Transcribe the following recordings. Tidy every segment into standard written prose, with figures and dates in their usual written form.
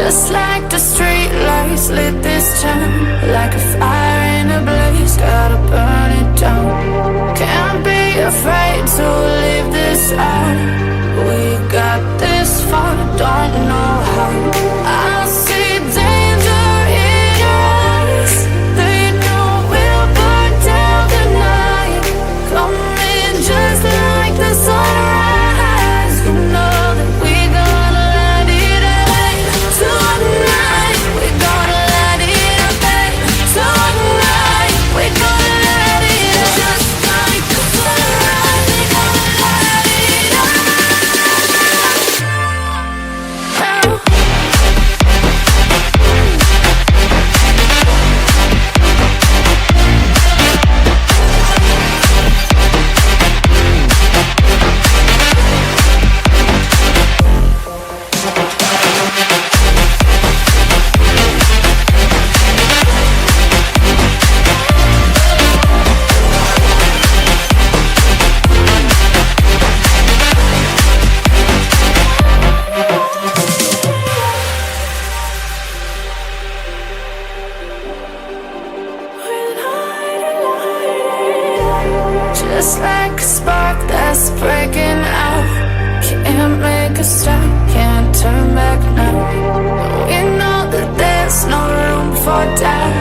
Just like the street lights lit this town, like a fire in a blaze, gotta burn it down. Can't be afraid to leave this out. We got this far, don't know how. I see danger in your eyes. They know we'll burn down the night. Coming just like the sunrise. You know that we gonna light it up tonight. We gonna light it up tonight. We gonna light it up just like the sunrise. We gonna light it up now. Just like a spark that's breaking out. Can't make a stop, can't turn back now. We know that there's no room for doubt.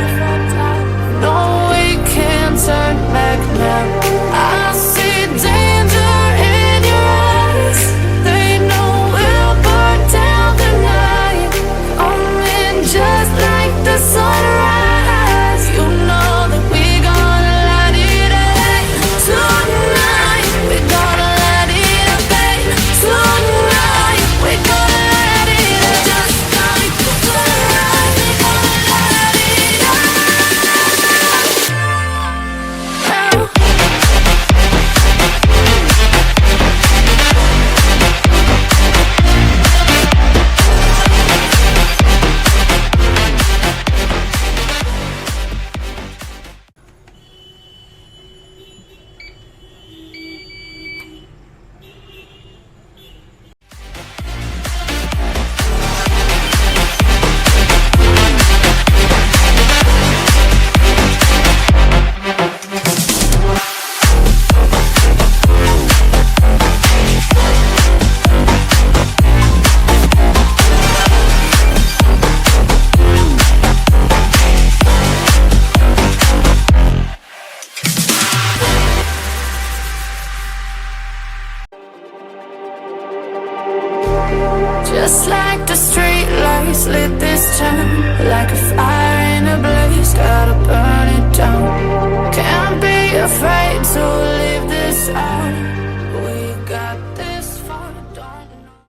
No, we can't turn back now. I see danger in your eyes. They know we'll burn down the night. Coming just like the sunrise. You know that we gonna light it up tonight. We gonna light it up tonight. We gonna light it up just like the sunrise. We gonna light it up now. Just like the street lights lit this town, like a fire in a blaze, gotta burn it down. Can't be afraid to leave this out.